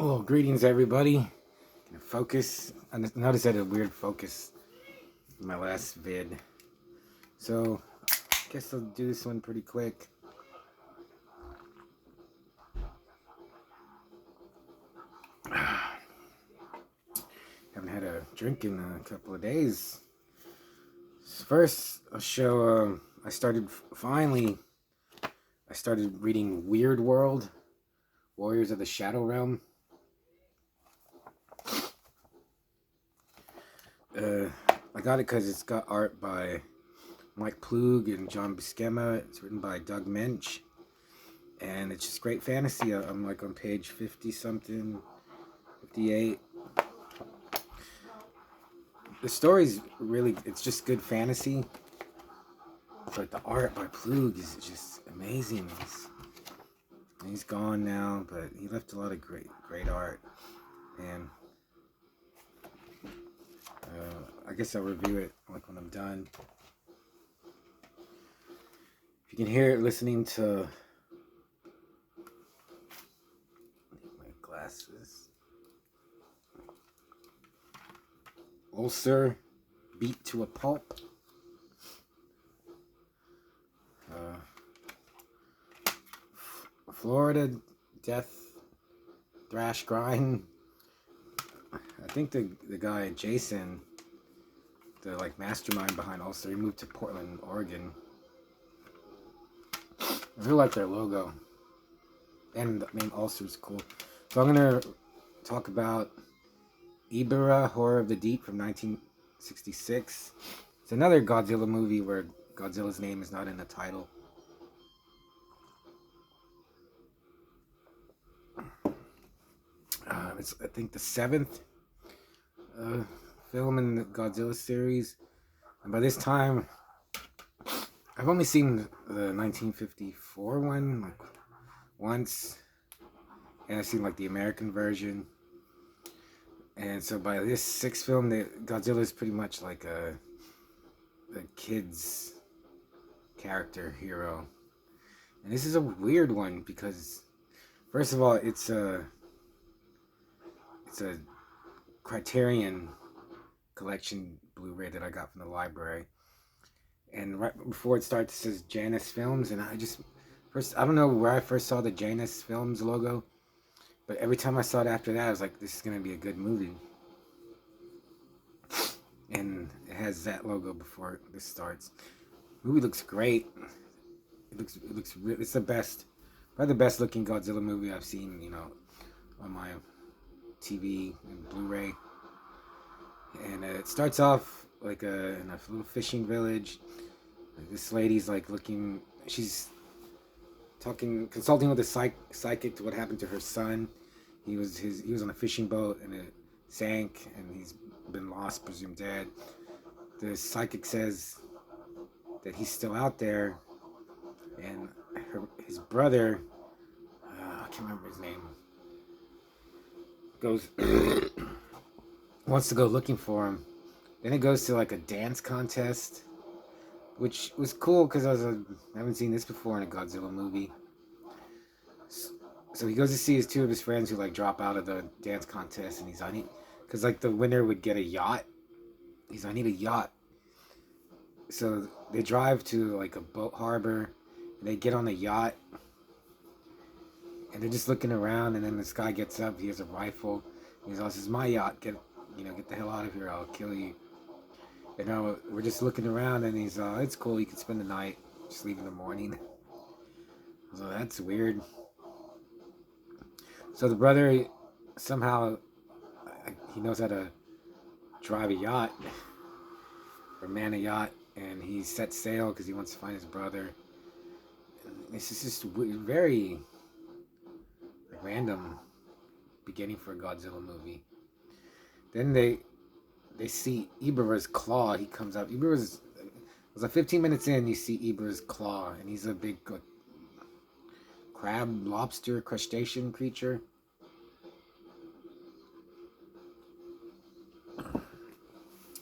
Well, greetings everybody. Gonna focus. I noticed I had a weird focus in my last vid. So, I guess I'll do this one pretty quick. Haven't had a drink in a couple of days. First, I'll show. I started reading Weird World, Warriors of the Shadow Realm. I got it because it's got art by Mike Plug and John Buscema. It's written by Doug Mensch, and it's just great fantasy. I'm like on page 50 something, 58. The story's really, it's just good fantasy. But the art by Plug is just amazing. He's gone now, but he left a lot of great art. And I guess I'll review it like when I'm done. If you can hear it, listening to my glasses. ULCER, Beat to a Pulp. Florida Death Thrash Grind. I think the guy Jason, the like mastermind behind ULCER, he moved to Portland, Oregon. I really like their logo, and the name ULCER is cool. So I'm gonna talk about Ebirah, Horror of the Deep from 1966. It's another Godzilla movie where Godzilla's name is not in the title. It's, I think, the 7th film in the Godzilla series. And by this time, I've only seen the 1954 one like once. And I've seen like the American version. And so by this 6th film, Godzilla is pretty much like a kid's character hero. And this is a weird one because, first of all, it's a Criterion Collection Blu-ray that I got from the library. And right before it starts, it says Janus Films, and I don't know where I first saw the Janus Films logo, but every time I saw it after that, I was like, this is going to be a good movie. And it has that logo before this starts. The movie looks great. It's the best, probably the best looking Godzilla movie I've seen, on my TV and Blu-ray. And it starts off like in a little fishing village. Like this lady's like she's consulting with a psychic to what happened to her son. He was on a fishing boat and it sank and he's been lost, presumed dead. The psychic says that he's still out there, and his brother, I can't remember his name, goes wants to go looking for him. Then it goes to like a dance contest, which was cool because I haven't seen this before in a Godzilla movie. So he goes to see two of his friends who like drop out of the dance contest, and he's on it because like the winner would get a yacht. I need a yacht. So they drive to like a boat harbor, and they get on the yacht, and they're just looking around, and then this guy gets up, he has a rifle, and he's like, "This is my yacht, get the hell out of here, I'll kill you." And we're just looking around, and he's it's cool, you can spend the night, just leave in the morning. So that's weird. So the brother, somehow, he knows how to drive a yacht, or man a yacht, and he sets sail because he wants to find his brother. This is just very random beginning for a Godzilla movie. Then they see Ebirah's claw. He comes up. It was like 15 minutes in, you see Ebirah's claw, and he's a big crab, lobster, crustacean creature.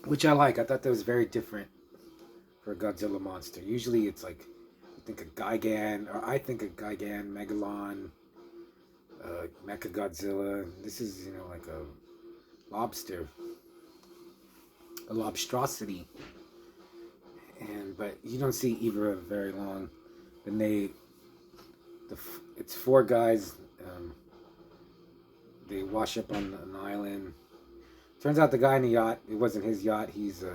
Which I like. I thought that was very different for a Godzilla monster. Usually it's like, I think a Gigan, Megalon, like Mecha Godzilla. This is, you know, like a lobster, a lobstrosity. And but you don't see Ebirah very long. Then it's four guys. They wash up on an island. Turns out the guy in the yacht, it wasn't his yacht. He's a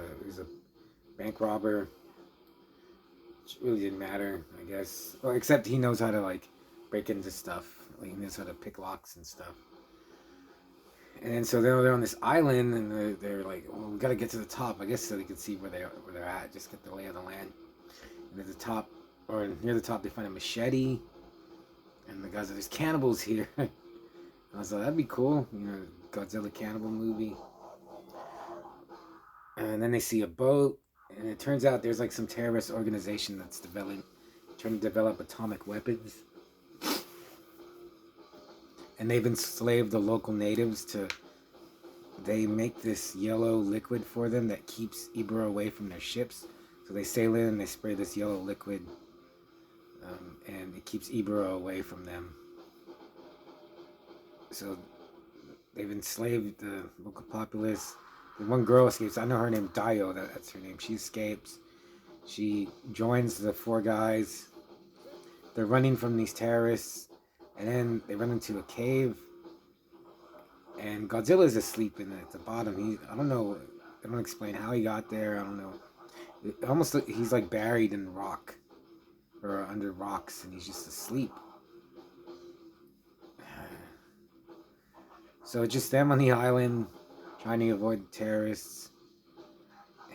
bank robber. It really didn't matter, I guess. Well, except he knows how to like break into stuff. Like he knows how to pick locks and stuff. And then so they're on this island, and they're like, well, we got to get to the top, I guess, so they can see where they're at. Just get the lay of the land. And at the top, or near the top, they find a machete. And the guys are, there's cannibals here. I was like, that'd be cool, you know, Godzilla cannibal movie. And then they see a boat, and it turns out there's like some terrorist organization that's trying to develop atomic weapons. And they've enslaved the local natives to. They make this yellow liquid for them that keeps Ebirah away from their ships. So they sail in and they spray this yellow liquid, and it keeps Ebirah away from them. So they've enslaved the local populace. The one girl escapes. I know her name, Dio. That's her name. She escapes. She joins the four guys. They're running from these terrorists, and then they run into a cave. And Godzilla's asleep at the bottom. I don't know. They don't explain how he got there. I don't know. He's like buried in rock or under rocks, and he's just asleep. So it's just them on the island trying to avoid the terrorists.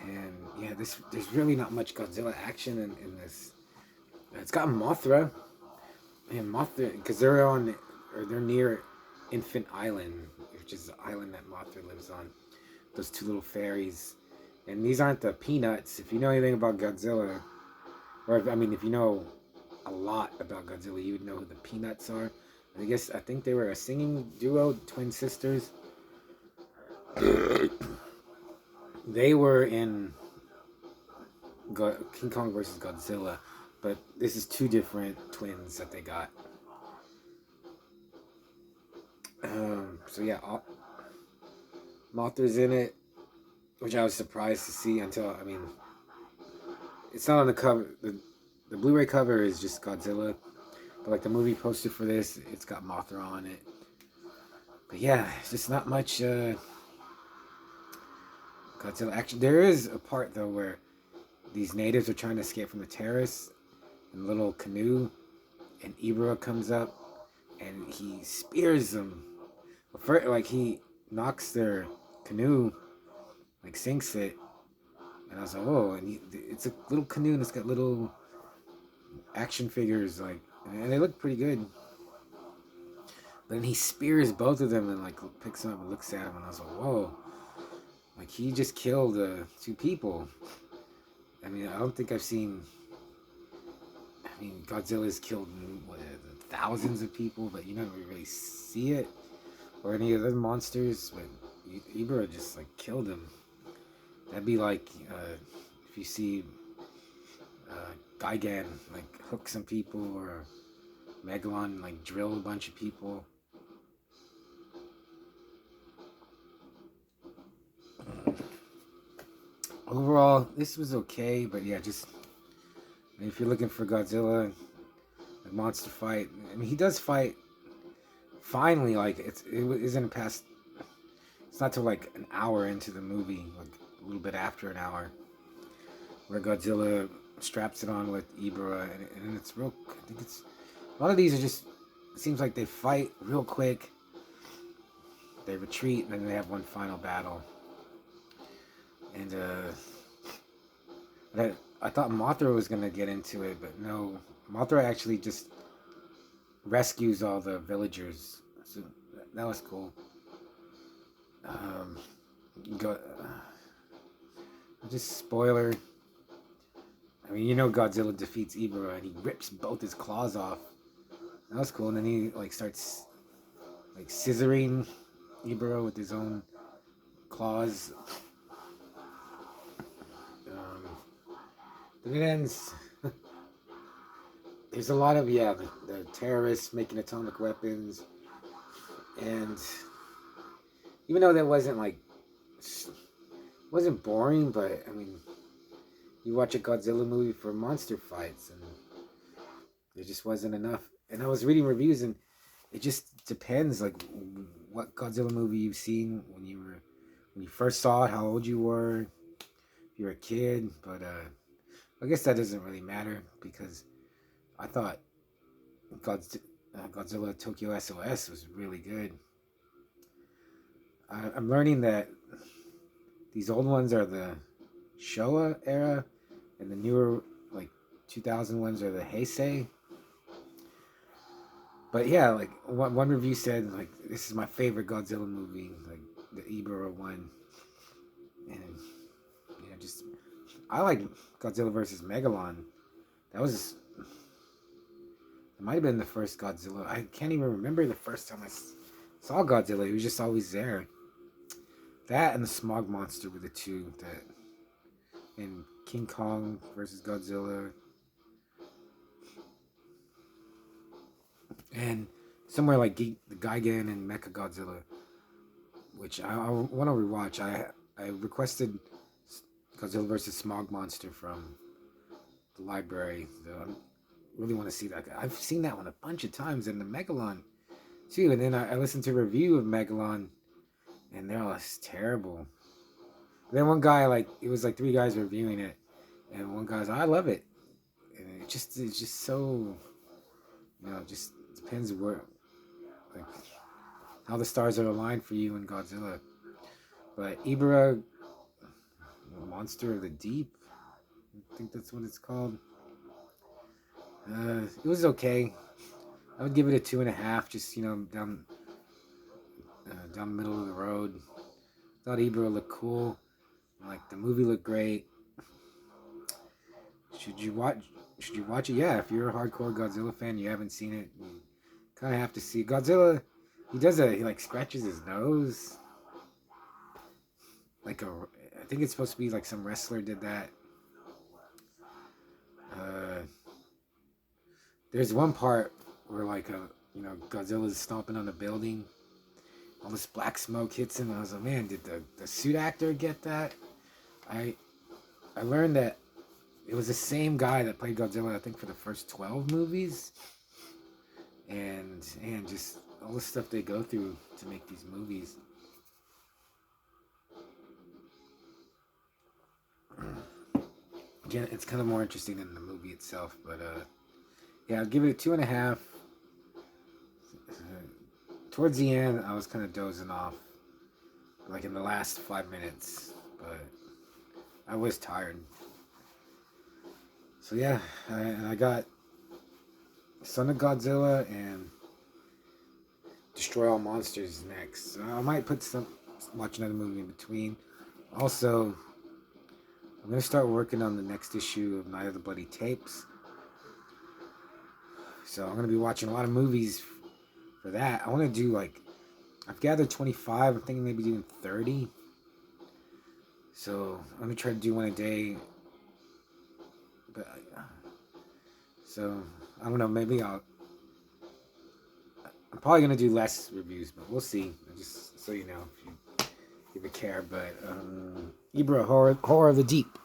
And yeah, there's really not much Godzilla action in this. It's got Mothra. And Mothra, because they're near Infant Island, which is the island that Mothra lives on. Those two little fairies. And these aren't the Peanuts. If you know anything about Godzilla, or if you know a lot about Godzilla, you would know who the Peanuts are. I think they were a singing duo, twin sisters. They were in King Kong versus Godzilla, but this is two different twins that they got. So yeah, Mothra's in it, which I was surprised to see until, it's not on the cover. The Blu-ray cover is just Godzilla, but like the movie poster for this, it's got Mothra on it. But yeah, it's just not much Godzilla action. There is a part though where these natives are trying to escape from the terrorists in a little canoe, and Ebirah comes up and he spears them. First, like he knocks their canoe, like sinks it, and I was like, oh, and it's a little canoe and it's got little action figures, like, and they look pretty good. But then he spears both of them and like picks them up and looks at them, and I was like, whoa, like he just killed two people. I don't think I've seen. Godzilla's killed thousands of people, but you never really see it, or any other monsters. But Ebirah just like killed him. That'd be like if you see Gigan like hook some people, or Megalon like drill a bunch of people. Overall, this was okay, but yeah, just if you're looking for Godzilla, a monster fight, he does fight finally. Like it isn't past. It's not till like an hour into the movie, like a little bit after an hour, where Godzilla straps it on with Ebirah, and it's real. I think it's a lot of these are just. It seems like they fight real quick. They retreat, and then they have one final battle. And I thought Mothra was gonna get into it, but no. Mothra actually just rescues all the villagers, so that was cool. Just spoiler. Godzilla defeats Ebirah and he rips both his claws off. That was cool. And then he like starts like scissoring Ebirah with his own claws. Then it ends. There's a lot of the terrorists making atomic weapons. And even though that wasn't boring, but I mean, you watch a Godzilla movie for monster fights, and there just wasn't enough. And I was reading reviews, and it just depends, like what Godzilla movie you've seen when you first saw it, how old you were, if you were a kid. But I guess that doesn't really matter because I thought Godzilla Tokyo SOS was really good. I'm learning that these old ones are the Showa era, and the newer, like 2000 ones are the Heisei. But yeah, like one review said, like this is my favorite Godzilla movie, like the Ebirah one, and just I like Godzilla versus Megalon. That was it might have been the first Godzilla. I can't even remember the first time I saw Godzilla. He was just always there. That and the Smog Monster were the two that, and King Kong versus Godzilla, and somewhere like the Gigan and Mecha Godzilla, which I want to rewatch. I requested Godzilla versus Smog Monster from the library. So I really want to see that. I've seen that one a bunch of times, and the Megalon too. And then I listened to a review of Megalon, and they're all terrible. And then one guy, like it was like three guys reviewing it, and one guy's I love it, and it's just so, it just depends where, like how the stars are aligned for you in Godzilla. But Ebirah, Monster of the Deep, I think that's what it's called. It was okay. I would give it a 2.5. Just down the middle of the road. Thought Ebirah looked cool. Like the movie looked great. Should you watch? Should you watch it? Yeah, if you're a hardcore Godzilla fan, you haven't seen it, you kind of have to see Godzilla. He like scratches his nose. I think it's supposed to be like some wrestler did that. Uh, there's one part where Godzilla's stomping on a building. All this black smoke hits him, and I was like, man, did the suit actor get that? I I learned that it was the same guy that played Godzilla, I think, for the first 12 movies. And just all the stuff they go through to make these movies. Again, it's kind of more interesting than the movie itself, but yeah, I'd give it a 2.5. Towards the end, I was kind of dozing off, like in the last 5 minutes, but I was tired. So yeah, and I got Son of Godzilla and Destroy All Monsters next. So I might watch another movie in between. Also, I'm gonna start working on the next issue of Night of the Bloody Tapes. So I'm gonna be watching a lot of movies for that. I want to do I've gathered 25. I'm thinking maybe doing 30. So I'm gonna try to do one a day. But so I don't know. Maybe I'm probably gonna do less reviews, but we'll see. Just so you know, if you care. But Ebirah, Horror of the Deep.